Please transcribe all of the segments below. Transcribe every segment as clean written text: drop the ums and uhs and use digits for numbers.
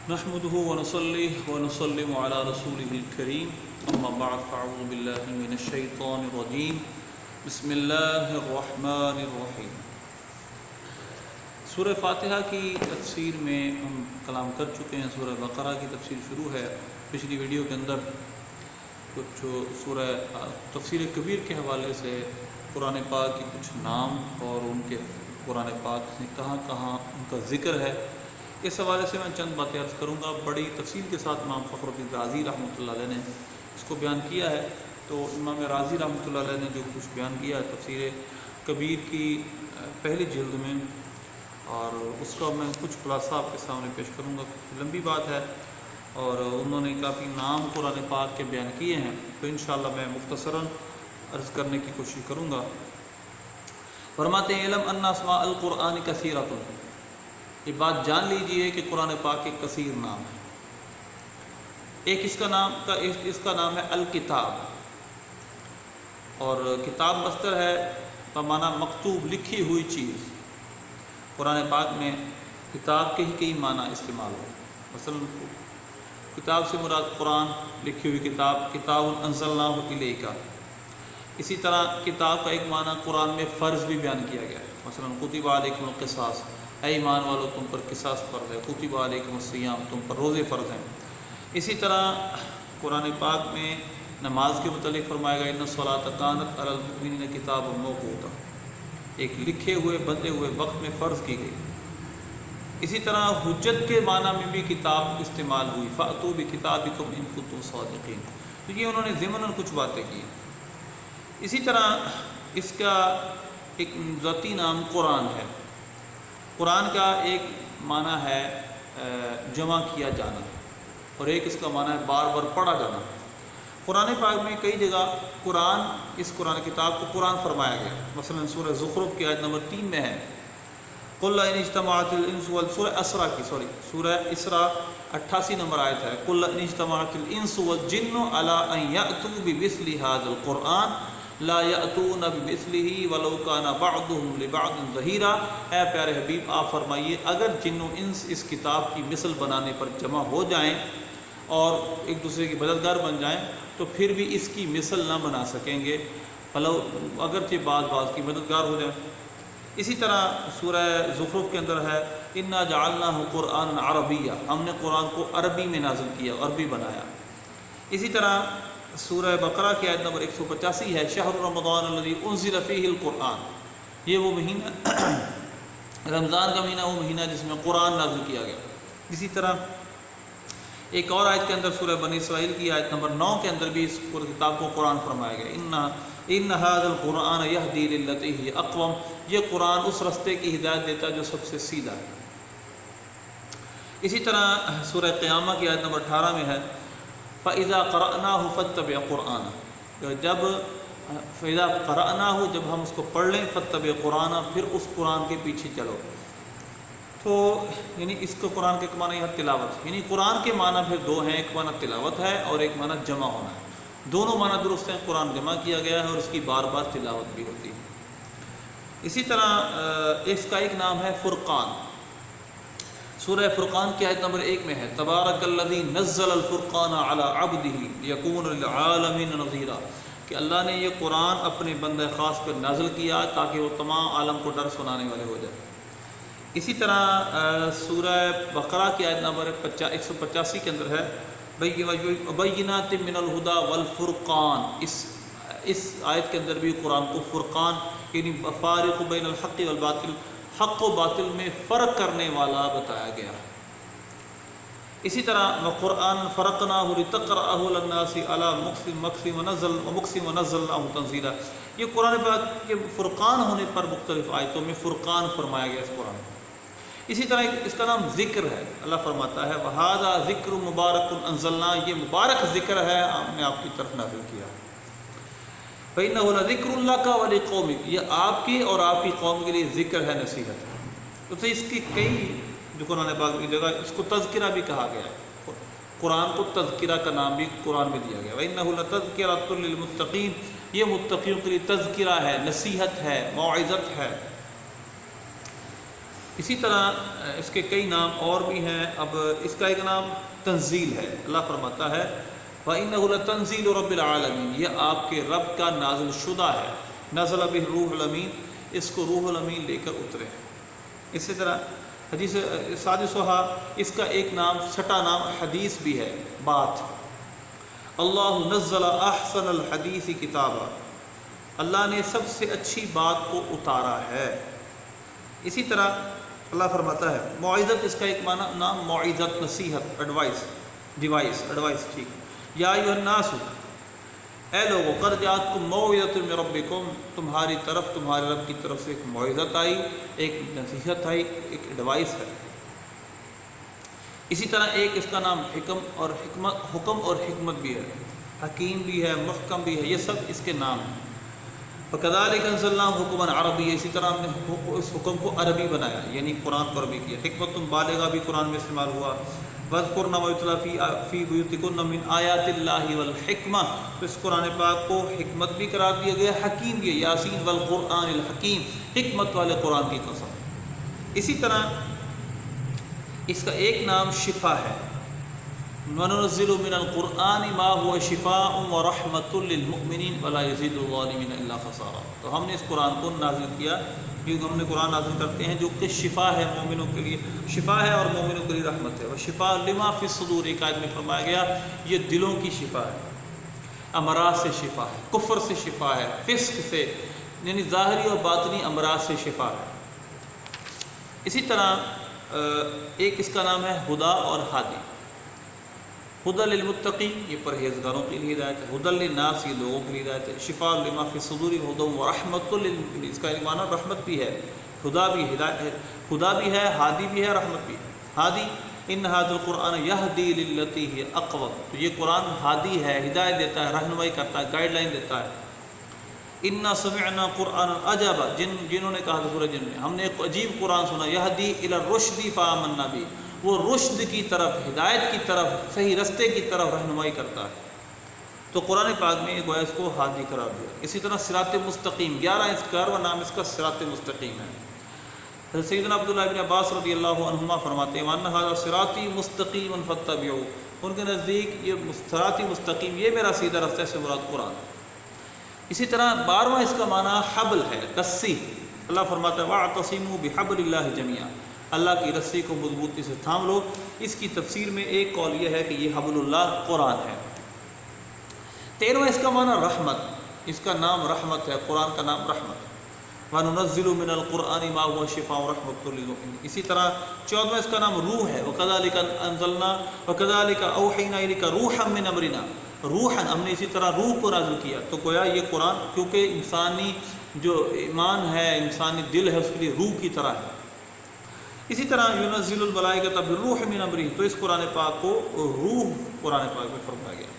نحمده ونصلي ونسلم على رسوله الكريم اما بعد فاعوذ بالله من الشیطان الرجیم بسم اللہ الرحمن الرحیم۔ سورہ فاتحہ کی تفسیر میں ہم کلام کر چکے ہیں۔ سورہ بقرہ کی تفسیر شروع ہے۔ پچھلی ویڈیو کے اندر کچھ سورہ تفسیر کبیر کے حوالے سے قرآن پاک کی کچھ نام اور ان کے قرآن پاک میں کہاں کہاں ان کا ذکر ہے، اس حوالے سے میں چند باتیں عرض کروں گا۔ بڑی تفصیل کے ساتھ امام فخر الدین رازی رحمۃ اللہ علیہ نے اس کو بیان کیا ہے۔ تو امام رازی رحمۃ اللہ علیہ نے جو کچھ بیان کیا ہے تفسیر کبیر کی پہلی جلد میں، اور اس کا میں کچھ خلاصہ آپ کے سامنے پیش کروں گا۔ لمبی بات ہے اور انہوں نے کافی نام قرآن پاک کے بیان کیے ہیں، تو انشاءاللہ میں مختصراً عرض کرنے کی کوشش کروں گا۔ فرماتے ہیں علم ان اسماء القرآن کثیرۃ، یہ بات جان لیجئے کہ قرآن پاک کے کثیر نام ہے۔ ایک اس کا نام ہے الکتاب، اور کتاب مصدر ہے بمعنی مکتوب، لکھی ہوئی چیز۔ قرآن پاک میں کتاب کے ہی کئی معنی استعمال ہوئے۔ مثلا کتاب سے مراد قرآن، لکھی ہوئی کتاب، کتاب انزلناہ الیک۔ اسی طرح کتاب کا ایک معنی قرآن میں فرض بھی بیان کیا گیا ہے۔ مثلا کتب علیکم القصاص، اے ایمان والو تم پر قصاص فرض ہے۔ کتب علیکم الصیام، تم پر روزے فرض ہیں۔ اسی طرح قرآن پاک میں نماز کے متعلق فرمایا گیا ان الصلاۃ کانت علی المؤمنین کتابا موقوتا، ایک لکھے ہوئے بندے ہوئے وقت میں فرض کی گئی۔ اسی طرح حجت کے معنی میں بھی کتاب استعمال ہوئی، فأتوا بکتابکم ان کنتم صادقین۔ تو یہ انہوں نے ضمناً کچھ باتیں کی۔ اسی طرح اس کا ایک ذاتی نام قرآن ہے۔ قرآن کا ایک معنی ہے جمع کیا جانا، اور ایک اس کا معنی ہے بار بار پڑھا جانا۔ قرآن پاک میں کئی جگہ اس قرآن کتاب کو قرآن فرمایا گیا۔ مثلا سورہ زخرف کی آیت نمبر 3 میں ہے قل ان اجتمعت الانس سورہ اسراء 88 نمبر آیت ہے قل ان اجتمعت الانس والجن علی ان یأتوا بمثل هذا القرآن لا یأتون بمثلہ ولو کان بعضهم لبعض ظہیرا۔ اے پیارے حبیب آپ فرمائیے اگر جن و انس اس کتاب کی مثل بنانے پر جمع ہو جائیں اور ایک دوسرے کی مددگار بن جائیں تو پھر بھی اس کی مثل نہ بنا سکیں گے، اگرچہ بعض کی مددگار ہو جائیں۔ اسی طرح سورہ زخرف کے اندر ہے انا جعلناہ قرآنا عربیا، ہم نے قرآن کو عربی میں نازل کیا، عربی بنایا۔ اسی طرح سورہ بقرہ کی آیت نمبر 185 ہے شہر رمضان الذی انزل فیہ القرآن، یہ وہ مہینہ رمضان کا مہینہ، وہ مہینہ جس میں قرآن نازل کیا گیا۔ اسی طرح ایک اور آیت کے اندر سورہ بنی اسرائیل کی آیت نمبر 9 کے اندر بھی اس کتاب کو قرآن فرمایا گیا ان ھذا القرآن یہدی للتی ہی اقوم، یہ قرآن اس رستے کی ہدایت دیتا ہے جو سب سے سیدھا ہے۔ اسی طرح سورہ قیامہ کی آیت نمبر 18 میں ہے فَإِذَا قَرَأْنَاهُ فَاتَّبِعْ قُرْآنَهُ، جب ہم اس کو پڑھ لیں فَاتَّبِعْ قُرْآنَهُ، پھر اس قرآن کے پیچھے چلو۔ تو یعنی اس کو قرآن کے معنی یہ تلاوت، یعنی قرآن کے معنی پھر دو ہیں، ایک معنی تلاوت ہے اور ایک معنی جمع ہونا ہے۔ دونوں معنی درست ہیں، قرآن جمع کیا گیا ہے اور اس کی بار بار تلاوت بھی ہوتی ہے۔ اسی طرح اس کا ایک نام ہے فرقان۔ سورہ فرقان کی آیت نمبر 1 میں ہے تبارک الذی نزل الفرقان علی عبدہ لیکون للعالمین نذیرا، کہ اللہ نے یہ قرآن اپنے بندہ خاص پر نازل کیا تاکہ وہ تمام عالم کو ڈر سنانے والے ہو جائے۔ اسی طرح سورہ بقرہ کی آیت نمبر 185 کے اندر ہے بینات من الہدی والفرقان، اس آیت کے اندر بھی قرآن کو فرقان یعنی فارق بین الحق والباطل، حق و باطل میں فرق کرنے والا بتایا گیا۔ اسی طرح وقرآن فرقناہ لتقرأہ للناس علی مکث ونزلناہ تنزیلا، یہ قرآن پاک کے فرقان ہونے پر مختلف آیتوں میں فرقان فرمایا گیا اس قرآن کو۔ اسی طرح اس کا نام ذکر ہے۔ اللہ فرماتا ہے وَهَذَا ذِكْرٌ مُبَارَكٌ أَنزَلْنَاهُ، یہ مبارک ذکر ہے ہم نے آپ کی طرف نازل کیا۔ فَإِنَّهُ لَذِكْرٌ لَكَ وَلِقَوْمِكَ، یہ آپ کی اور آپ کی قوم کے لیے ذکر ہے، نصیحت ہے۔ تو اس کی کئی جو قرآن پاک کی جگہ اس کو تذکرہ بھی کہا گیا ہے، قرآن کو تذکرہ کا نام بھی قرآن میں دیا گیا۔ وَإِنَّهُ لَتَذْكِرَةٌ لِّلْمُتَّقِينَ، یہ متقیوں کے لیے تذکرہ ہے، نصیحت ہے، موعظت ہے۔ اسی طرح اس کے کئی نام اور بھی ہیں. اب اس کا ایک نام تنزیل ہے. اللہ فرماتا ہے وَإِنَّهُ لَتَنزِيلُ رَبِّ الْعَالَمِينَ، یہ آپ کے رب کا نازل شدہ ہے. نزل بِهِ الروح الامین، اس کو روح الامین لے کر اترے. اسی طرح حدیث سادسہا، اس کا ایک نام چھٹا نام حدیث بھی ہے، بات. اللہ نزل احسن الحدیث کتابا، اللہ نے سب سے اچھی بات کو اتارا ہے. اسی طرح اللہ فرماتا ہے موعظت، اس کا ایک معنی نام موعظت، نصیحت، ایڈوائس ٹھیک. یا ایھا الناس، اے لوگو، قد جاءتکم موعظۃ من ربکم، تمہاری طرف، تمہارے رب کی طرف سے ایک موعظت آئی، ایک نصیحت آئی، ایک ایڈوائس ہے. اسی طرح ایک اس کا نام حکم اور حکمت بھی ہے، حکیم بھی ہے، محکم بھی ہے، یہ سب اس کے نام ہیں. فَكَذَلِكَ أَنزَلْنَاهُ حُكْمًا عَرَبِيًّا، اسی طرح ہم نے اس حکم کو عربی بنایا، یعنی قرآن کو عربی کیا. حکمت بالغہ بھی قرآن میں استعمال ہوا. وَاذْكُرْنَ مَا يُتْلَىٰ فِي بُيُوتِكُنَّ مِنْ آيَاتِ اللَّهِ وَالْحِكْمَةِ، تو اس قرآن پاک کو حکمت بھی قرار دیا گیا، حکیم بھی. یاسین والقرآن الحکیم، حکمت والے قرآن کی قسم. اسی طرح اس کا ایک نام شفا ہے. وَنُنَزِّلُ مِنَ الْقُرْآنِ مَا هُوَ شِفَاءٌ وَرَحْمَةٌ لِّلْمُؤْمِنِينَ وَلَا يَزِيدُ الظَّالِمِينَ إِلَّا خَسَارًا. تو ہم نے اس قرآن کو نازل کیا کیونکہ ہم نے قرآن نازل کرتے ہیں جو کہ شفا ہے مومنوں کے لیے، شفا ہے اور مومنوں کے لیے رحمت ہے. وَشِفَاءٌ لِّمَا فِي الصُّدُورِ، ایک آیت میں فرمایا گیا یہ دلوں کی شفا ہے، امراض سے شفا ہے، کفر سے شفا ہے، فسق سے، یعنی ظاہری اور باطنی امراض سے شفا ہے. اسی طرح ایک اس کا نام ہے ہدا اور ہادی. ہدی للمتقین، یہ پرہیزگاروں کے لیے ہدایت ہے. ہدی للناس، یہ لوگوں کے لیے ہدایت ہے. شفاء لما فی الصدور ہدی ورحمۃ للمؤمنین، اس کا ایک معنی رحمت بھی ہے. ہدا بھی ہدایت ہے، ہدا بھی ہے، ہادی بھی ہے، رحمت بھی ہے. ہادی، ان ھذا القرآن یہدی للتی ہی اقوم، تو یہ قرآن ہادی ہے، ہدایت دیتا ہے، رہنمائی کرتا ہے، گائیڈ لائن دیتا ہے. انا سمعنا قرآن عجبا، جنہوں نے کہا تھا سورہ جن میں، ہم نے ایک عجیب قرآن سنا. یہدی الی الرشد فآمنا بہ، وہ رشد کی طرف، ہدایت کی طرف، صحیح رستے کی طرف رہنمائی کرتا ہے. تو قرآن پاک میں گویا اس کو ہادی قرار دیا. اسی طرح صراط مستقیم، 11واں نام اس کا صراط مستقیم ہے. حضرت سیدنا عبداللہ بن عباس رضی اللہ عنہما فرماتے ہیں وَأَنَّ هَذَا صِرَاطِي مُسْتَقِيمًا فَاتَّبِعُوهُ، ان کے نزدیک یہ صراط مستقیم، یہ میرا سیدھا رستہ سے مراد قرآن. اسی طرح 12واں اس کا معنی حبل ہے، رسی. اللہ فرماتا ہے وَاعْتَصِمُوا بِحَبْلِ اللَّهِ جَمِيعًا، اللہ کی رسی کو مضبوطی سے تھام لو. اس کی تفسیر میں ایک قول یہ ہے کہ یہ حبل اللہ قرآن ہے. 13واں اس کا معنی رحمت، اس کا نام رحمت ہے، قرآن کا نام رحمت. وَنُنَزِّلُ مِنَ الْقُرْآنِ مَا هُوَ شِفَاءٌ وَرَحْمَةٌ لِّلْمُؤْمِنِينَ. اسی طرح 14واں اس کا نام روح ہے. وَكَذَلِكَ أَنزَلْنَا وَكَذَلِكَ أَوْحَيْنَا إِلَيْكَ رُوحًا مِّنْ أَمْرِنَا، روحاً، ہم نے اسی طرح روح کو نازل کیا. تو گویا یہ قرآن کیونکہ انسانی جو ایمان ہے، انسانی دل ہے، اس کے لیے روح کی طرح ہے. اسی طرح يُنَزِّلُ الْمَلَائِكَةَ بِالرُّوحِ مِنْ أَمْرِهِ، تو اس قرآن پاک کو روح قرآن پاک میں فرمایا گیا.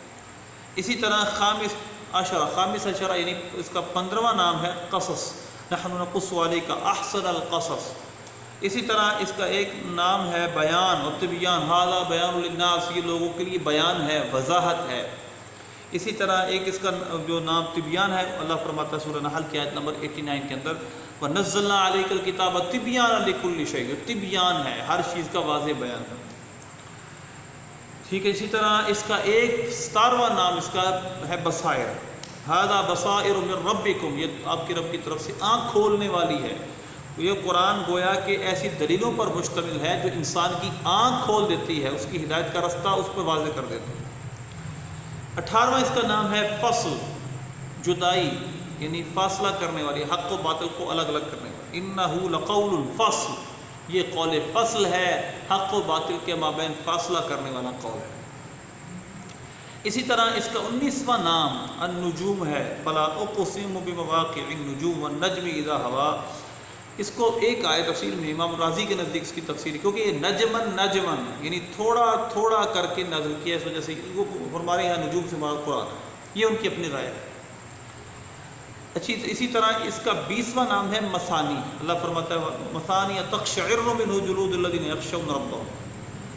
اسی طرح خامس عشرہ یعنی اس کا 15واں نام ہے قصص، نحن نقص علیک احسن القصص. اسی طرح اس کا ایک نام ہے بیان اور تبیان، ھذا بیان للناس، یہ لوگوں کے لیے بیان ہے، وضاحت ہے. اسی طرح ایک اس کا جو نام تبیان ہے، اللہ فرماتا ہے سورہ نحل کی آیت نمبر 89 کے اندر وَنَزَّلْنَا عَلَيْكَ الْكِتَابَ تِبْيَانًا لِكُلِّ شَيْءٍ، تبیان ہے، ہر چیز کا واضح بیان ہے. ٹھیک ہے. اسی طرح اس کا ایک 17واں نام اس کا ہے بصائر، ھذا بصائر من ربکم، یہ آپ کے رب کی طرف سے آنکھ کھولنے والی ہے. یہ قرآن گویا کہ ایسی دلیلوں پر مشتمل ہے جو انسان کی آنکھ کھول دیتی ہے، اس کی ہدایت کا رستہ اس پہ واضح کر دیتا ہے. 18واں اس کا نام ہے فصل، جدائی، یعنی فاصلہ کرنے والی، حق و باطل کو الگ الگ کرنے والی. انہ لقول الفصل، یہ قول فصل ہے، حق و باطل کے مابین فاصلہ کرنے والا قول ہے. اسی طرح اس کا 19واں نام النجوم ہے. فلا اقسم بمواقع النجوم والنجم اذا ہوا. اس کو ایک آیت تفسیر میں امام راضی کے نزدیک اس کی تفسیر، کیونکہ یہ نجمن یعنی تھوڑا تھوڑا کر کے نازل کیا، اس وجہ سے وہ ہمارے یہاں نجوم سے مراد قرآن، یہ ان کی اپنی رائے ہے. اسی طرح اس کا 20واں نام ہے مثانی. اللہ فرماتا ہے مثانی تقشعر منہ جلود الذین یخشون ربهم.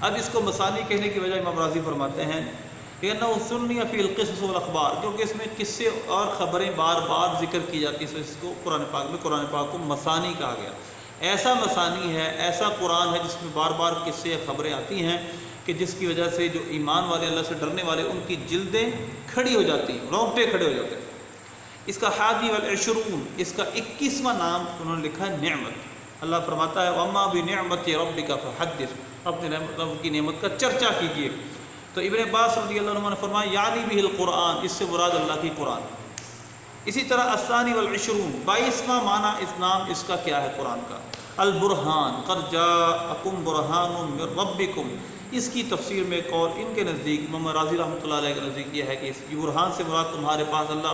اب اس کو مثانی کہنے کی وجہ امام راضی فرماتے ہیں لأنه سُنِّیَ فِی القصص والاخبار، کیونکہ اس میں قصے اور خبریں بار بار ذکر کی جاتی ہیں، اس کو قرآن پاک میں قرآن پاک کو مثانی کہا گیا. ایسا مثانی ہے، ایسا قرآن ہے جس میں بار بار قصے خبریں آتی ہیں کہ جس کی وجہ سے جو ایمان والے، اللہ سے ڈرنے والے، ان کی جلدیں کھڑی ہو جاتی ہیں، رونگٹے کھڑے ہو جاتے ہیں۔ اس کا 21 اس کا 21واں نام انہوں نے لکھا ہے نعمت۔ اللہ فرماتا ہے وَأَمَّا بِنِعْمَتِ رَبِّكَ فَحَدِّثْ، اپنے رب کی نعمت کا چرچا کیجیے۔ تو ابن عباس رضی اللہ عنہ نے فرمایا یعنی بہ القرآن، اس سے مراد اللہ کی قرآن۔ اسی طرح الثانی والعشرون 22واں معنی اس نام اس کا کیا ہے قرآن کا، البرہان، قد جاءکم برہان من ربکم۔ اس کی تفسیر میں قول ان کے نزدیک، امام راضی رحمۃ اللہ علیہ کے نزدیک یہ ہے کہ اس برہان سے مراد تمہارے پاس اللہ